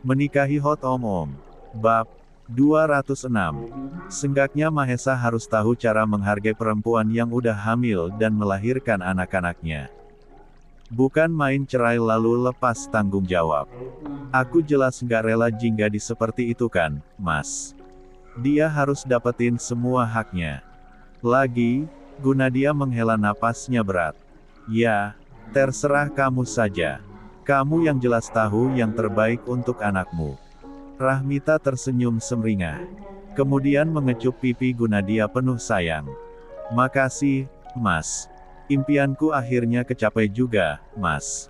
Menikahi Hot Om. Bab 206. Senggaknya Mahesa harus tahu cara menghargai perempuan yang udah hamil dan melahirkan anak-anaknya. Bukan main cerai lalu lepas tanggung jawab. Aku jelas nggak rela Jinggadi seperti itu kan, Mas. Dia harus dapetin semua haknya. Lagi, Gunadia menghela napasnya berat. Ya, terserah kamu saja. Kamu yang jelas tahu yang terbaik untuk anakmu. Rahmita tersenyum semringah. Kemudian mengecup pipi Gunadia penuh sayang. Makasih, Mas. Impianku akhirnya kecapai juga, Mas.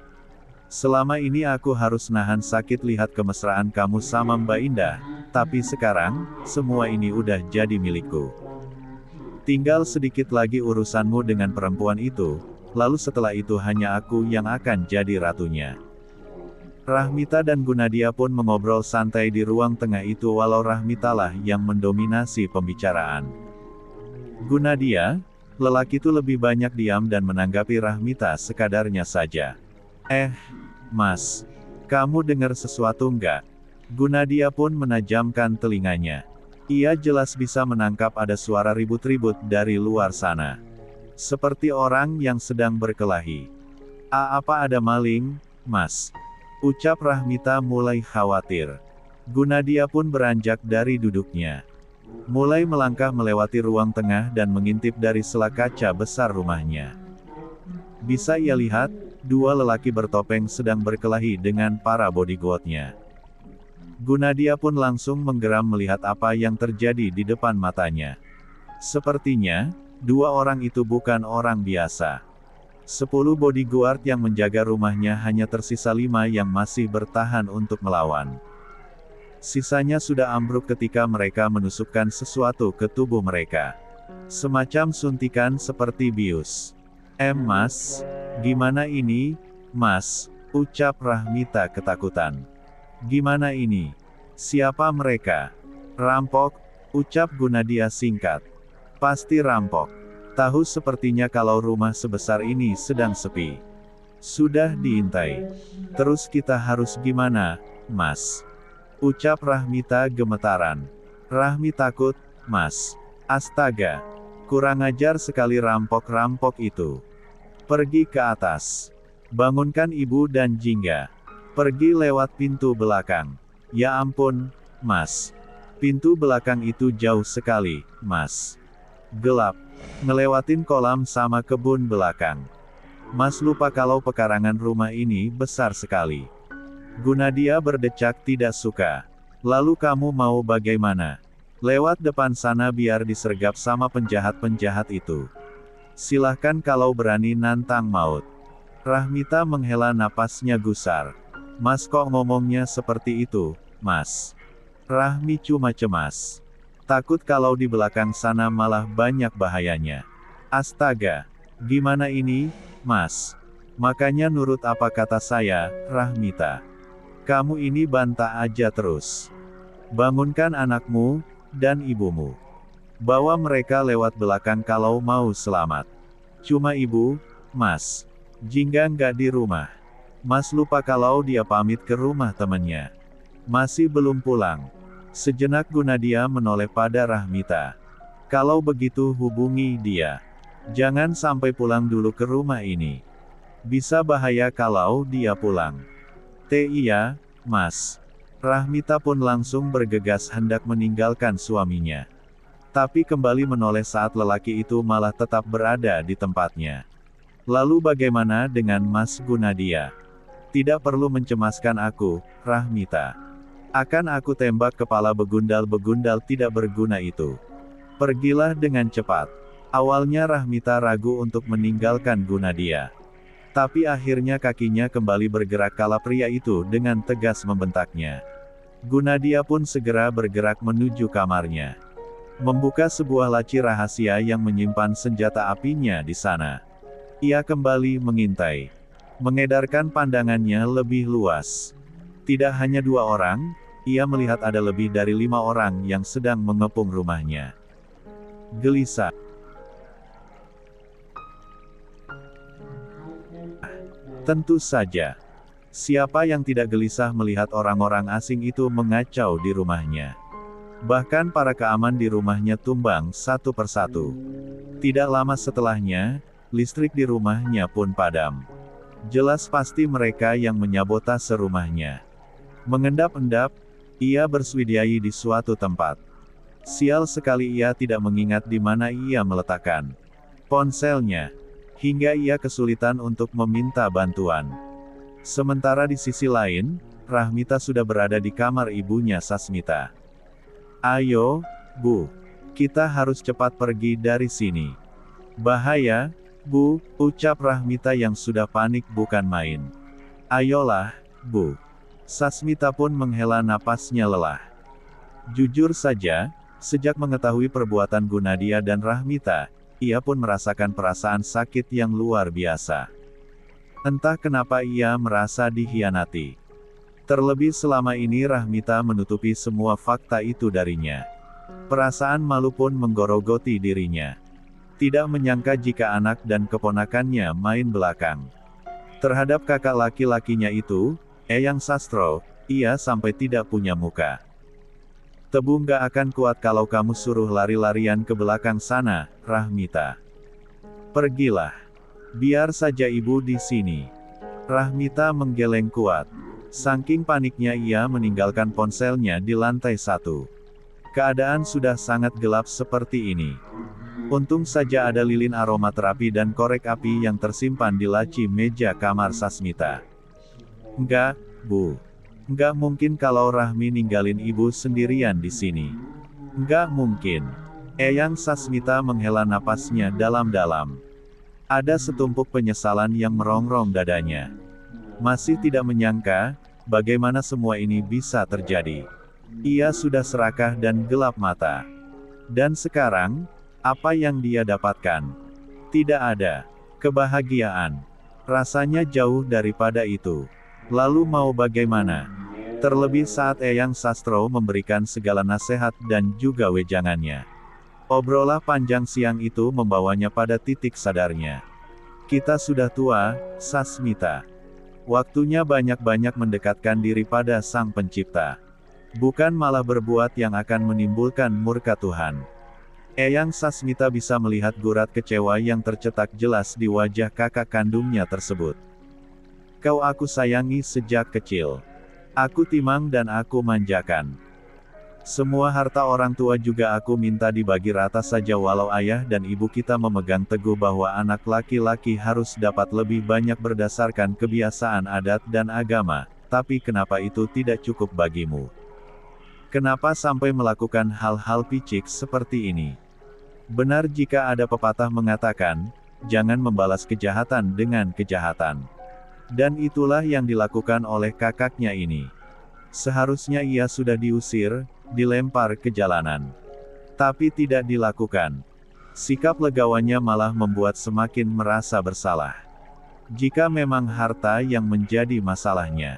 Selama ini aku harus nahan sakit lihat kemesraan kamu sama Mbak Indah, tapi sekarang, semua ini udah jadi milikku. Tinggal sedikit lagi urusanmu dengan perempuan itu, lalu setelah itu hanya aku yang akan jadi ratunya. Rahmita dan Gunadia pun mengobrol santai di ruang tengah itu walau Rahmitalah yang mendominasi pembicaraan. Gunadia, lelaki itu lebih banyak diam dan menanggapi Rahmita sekadarnya saja. Mas. Kamu dengar sesuatu nggak? Gunadia pun menajamkan telinganya. Ia jelas bisa menangkap ada suara ribut-ribut dari luar sana. Seperti orang yang sedang berkelahi. Apa ada maling, Mas? Ucap Rahmita mulai khawatir. Gunadia pun beranjak dari duduknya. Mulai melangkah melewati ruang tengah dan mengintip dari sela kaca besar rumahnya. Bisa ia lihat, dua lelaki bertopeng sedang berkelahi dengan para bodyguard-nya. Gunadia pun langsung menggeram melihat apa yang terjadi di depan matanya. Sepertinya, dua orang itu bukan orang biasa. 10 bodyguard yang menjaga rumahnya hanya tersisa 5 yang masih bertahan untuk melawan. Sisanya sudah ambruk ketika mereka menusukkan sesuatu ke tubuh mereka. Semacam suntikan seperti bius. Mas, gimana ini, Mas? Ucap Rahmita ketakutan. Gimana ini? Siapa mereka? Rampok, ucap Gunadia singkat. Pasti rampok. Tahu sepertinya kalau rumah sebesar ini sedang sepi. Sudah diintai. Terus kita harus gimana, Mas? Ucap Rahmita gemetaran. Rahmi takut, Mas. Astaga. Kurang ajar sekali rampok-rampok itu. Pergi ke atas. Bangunkan ibu dan Jingga. Pergi lewat pintu belakang. Ya ampun, Mas. Pintu belakang itu jauh sekali, Mas. Gelap. Ngelewatin kolam sama kebun belakang. Mas lupa kalau pekarangan rumah ini besar sekali. Gunadia berdecak tidak suka. Lalu kamu mau bagaimana? Lewat depan sana biar disergap sama penjahat-penjahat itu. Silahkan kalau berani nantang maut. Rahmita menghela napasnya gusar. Mas kok ngomongnya seperti itu, Mas? Rahmi cuma cemas. Takut kalau di belakang sana malah banyak bahayanya. Astaga. Gimana ini, Mas? Makanya nurut apa kata saya, Rahmita. Kamu ini bantah aja terus. Bangunkan anakmu, dan ibumu. Bawa mereka lewat belakang kalau mau selamat. Cuma ibu, Mas. Jingga nggak di rumah. Mas lupa kalau dia pamit ke rumah temannya. Masih belum pulang. Sejenak Gunadia menoleh pada Rahmita. Kalau begitu hubungi dia. Jangan sampai pulang dulu ke rumah ini. Bisa bahaya kalau dia pulang. Iya, Mas. Rahmita pun langsung bergegas hendak meninggalkan suaminya. Tapi kembali menoleh saat lelaki itu malah tetap berada di tempatnya. Lalu bagaimana dengan Mas Gunadia? Tidak perlu mencemaskan aku, Rahmita. Akan aku tembak kepala begundal-begundal tidak berguna itu. Pergilah dengan cepat. Awalnya Rahmita ragu untuk meninggalkan Gunadia. Tapi akhirnya kakinya kembali bergerak kala pria itu dengan tegas membentaknya. Gunadia pun segera bergerak menuju kamarnya. Membuka sebuah laci rahasia yang menyimpan senjata apinya di sana. Ia kembali mengintai. Mengedarkan pandangannya lebih luas. Tidak hanya 2 orang, ia melihat ada lebih dari 5 orang yang sedang mengepung rumahnya. Gelisah. Tentu saja. Siapa yang tidak gelisah melihat orang-orang asing itu mengacau di rumahnya? Bahkan para keaman di rumahnya tumbang satu persatu. Tidak lama setelahnya, listrik di rumahnya pun padam. Jelas pasti mereka yang menyabotase rumahnya. Mengendap-endap, ia berswidyai di suatu tempat. Sial sekali ia tidak mengingat di mana ia meletakkan ponselnya, hingga ia kesulitan untuk meminta bantuan. Sementara di sisi lain, Rahmita sudah berada di kamar ibunya Sasmita. "Ayo, Bu. Kita harus cepat pergi dari sini. Bahaya, Bu," ucap Rahmita yang sudah panik bukan main. "Ayolah, Bu." Sasmita pun menghela napasnya lelah. Jujur saja, sejak mengetahui perbuatan Gunadia dan Rahmita, ia pun merasakan perasaan sakit yang luar biasa. Entah kenapa ia merasa dikhianati. Terlebih selama ini Rahmita menutupi semua fakta itu darinya. Perasaan malu pun menggorogoti dirinya. Tidak menyangka jika anak dan keponakannya main belakang terhadap kakak laki-lakinya itu, Eyang Sastro, ia sampai tidak punya muka. "Tebu nggak akan kuat kalau kamu suruh lari-larian ke belakang sana, Rahmita. Pergilah. Biar saja ibu di sini." Rahmita menggeleng kuat. Saking paniknya ia meninggalkan ponselnya di lantai 1. Keadaan sudah sangat gelap seperti ini. Untung saja ada lilin aromaterapi dan korek api yang tersimpan di laci meja kamar Sasmita. "Enggak, Bu. Enggak mungkin kalau Rahmi ninggalin ibu sendirian di sini. Enggak mungkin." Eyang Sasmita menghela napasnya dalam-dalam. Ada setumpuk penyesalan yang merongrong dadanya. Masih tidak menyangka, bagaimana semua ini bisa terjadi. Ia sudah serakah dan gelap mata. Dan sekarang, apa yang dia dapatkan? Tidak ada kebahagiaan. Rasanya jauh daripada itu. Lalu mau bagaimana? Terlebih saat Eyang Sastro memberikan segala nasihat dan juga wejangannya. Obrolan panjang siang itu membawanya pada titik sadarnya. Kita sudah tua, Sasmita. Waktunya banyak-banyak mendekatkan diri pada Sang Pencipta. Bukan malah berbuat yang akan menimbulkan murka Tuhan. Eyang Sasmita bisa melihat gurat kecewa yang tercetak jelas di wajah kakak kandungnya tersebut. "Kau aku sayangi sejak kecil. Aku timang dan aku manjakan. Semua harta orang tua juga aku minta dibagi rata saja walau ayah dan ibu kita memegang teguh bahwa anak laki-laki harus dapat lebih banyak berdasarkan kebiasaan adat dan agama, tapi kenapa itu tidak cukup bagimu? Kenapa sampai melakukan hal-hal picik seperti ini? Benar jika ada pepatah mengatakan, jangan membalas kejahatan dengan kejahatan. Dan itulah yang dilakukan oleh kakaknya ini. Seharusnya ia sudah diusir, dilempar ke jalanan. Tapi tidak dilakukan. Sikap legawannya malah membuat semakin merasa bersalah. Jika memang harta yang menjadi masalahnya,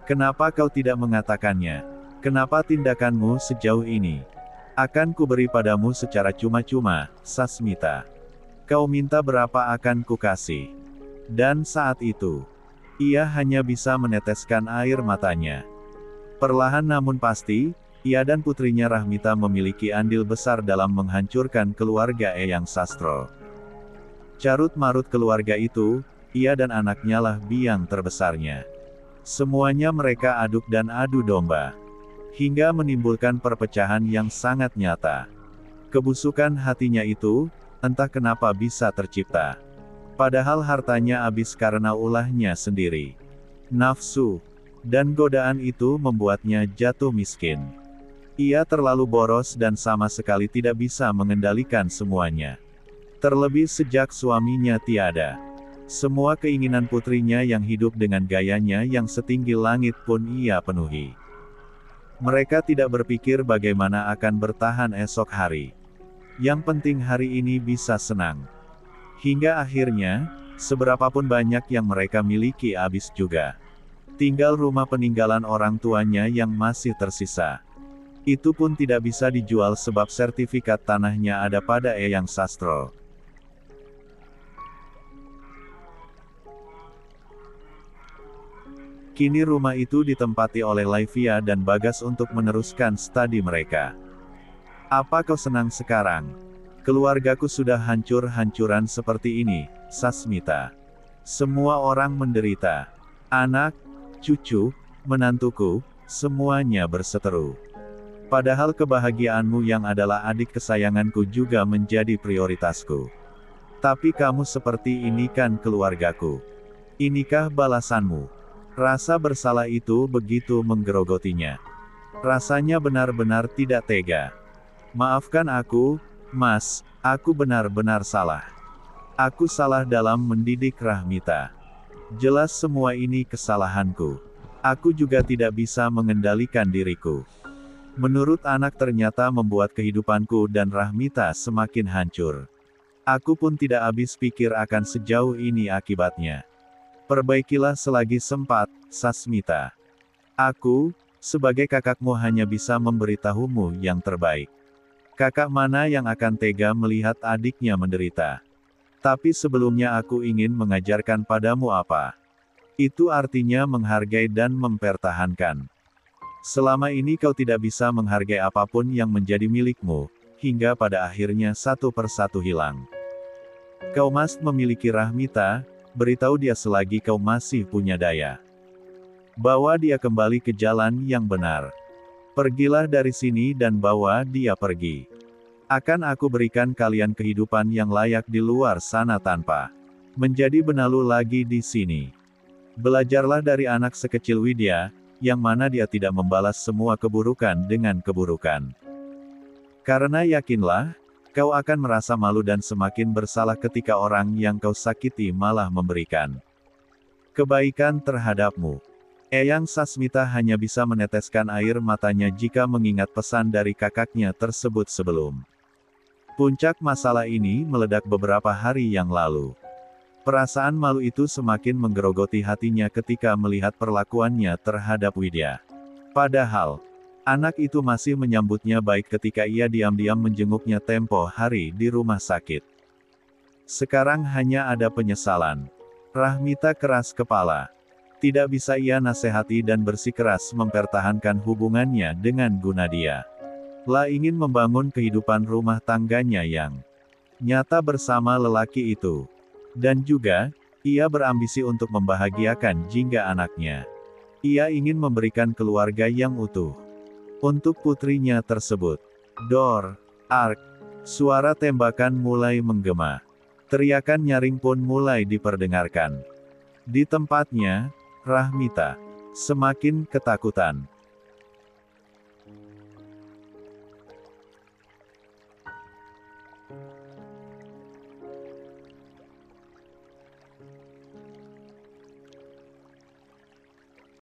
kenapa kau tidak mengatakannya? Kenapa tindakanmu sejauh ini? Akan kuberi padamu secara cuma-cuma, Sasmita. Kau minta berapa akan kukasih. Dan saat itu, ia hanya bisa meneteskan air matanya. Perlahan namun pasti, ia dan putrinya Rahmita memiliki andil besar dalam menghancurkan keluarga Eyang Sastro. Carut-marut keluarga itu, ia dan anaknya lah biang terbesarnya. Semuanya mereka aduk dan adu domba. Hingga menimbulkan perpecahan yang sangat nyata. Kebusukan hatinya itu, entah kenapa bisa tercipta. Padahal hartanya habis karena ulahnya sendiri. Nafsu dan godaan itu membuatnya jatuh miskin. Ia terlalu boros dan sama sekali tidak bisa mengendalikan semuanya. Terlebih sejak suaminya tiada. Semua keinginan putrinya yang hidup dengan gayanya yang setinggi langit pun ia penuhi. Mereka tidak berpikir bagaimana akan bertahan esok hari. Yang penting hari ini bisa senang. Hingga akhirnya, seberapapun banyak yang mereka miliki habis juga. Tinggal rumah peninggalan orang tuanya yang masih tersisa. Itu pun tidak bisa dijual sebab sertifikat tanahnya ada pada Eyang Sastro. Kini rumah itu ditempati oleh Laivia dan Bagas untuk meneruskan studi mereka. Apa kau senang sekarang? Keluargaku sudah hancur-hancuran seperti ini, Sasmita. Semua orang menderita. Anak, cucu, menantuku, semuanya berseteru. Padahal kebahagiaanmu yang adalah adik kesayanganku juga menjadi prioritasku. Tapi kamu seperti ini kan keluargaku. Inikah balasanmu? Rasa bersalah itu begitu menggerogotinya. Rasanya benar-benar tidak tega. Maafkan aku, Mas, aku benar-benar salah. Aku salah dalam mendidik Rahmita. Jelas semua ini kesalahanku. Aku juga tidak bisa mengendalikan diriku. Menurut anak ternyata membuat kehidupanku dan Rahmita semakin hancur. Aku pun tidak habis pikir akan sejauh ini akibatnya. Perbaikilah selagi sempat, Sasmita. Aku, sebagai kakakmu hanya bisa memberitahumu yang terbaik. Kakak mana yang akan tega melihat adiknya menderita? Tapi sebelumnya aku ingin mengajarkan padamu apa. Itu artinya menghargai dan mempertahankan. Selama ini kau tidak bisa menghargai apapun yang menjadi milikmu, hingga pada akhirnya satu persatu hilang. Kau must memiliki Rahmita, beritahu dia selagi kau masih punya daya. Bawa dia kembali ke jalan yang benar. Pergilah dari sini dan bawa dia pergi. Akan aku berikan kalian kehidupan yang layak di luar sana tanpa menjadi benalu lagi di sini. Belajarlah dari anak sekecil Widya, yang mana dia tidak membalas semua keburukan dengan keburukan. Karena yakinlah, kau akan merasa malu dan semakin bersalah ketika orang yang kau sakiti malah memberikan kebaikan terhadapmu. Eyang Sasmita hanya bisa meneteskan air matanya jika mengingat pesan dari kakaknya tersebut sebelum. Puncak masalah ini meledak beberapa hari yang lalu. Perasaan malu itu semakin menggerogoti hatinya ketika melihat perlakuannya terhadap Widya. Padahal, anak itu masih menyambutnya baik ketika ia diam-diam menjenguknya tempo hari di rumah sakit. Sekarang hanya ada penyesalan. Rahmita keras kepala. Tidak bisa ia nasihati dan bersikeras mempertahankan hubungannya dengan Gunadia. La ingin membangun kehidupan rumah tangganya yang nyata bersama lelaki itu. Dan juga, ia berambisi untuk membahagiakan Jingga anaknya. Ia ingin memberikan keluarga yang utuh untuk putrinya tersebut. Dor, ark, suara tembakan mulai menggema. Teriakan nyaring pun mulai diperdengarkan. Di tempatnya, Rahmita semakin ketakutan.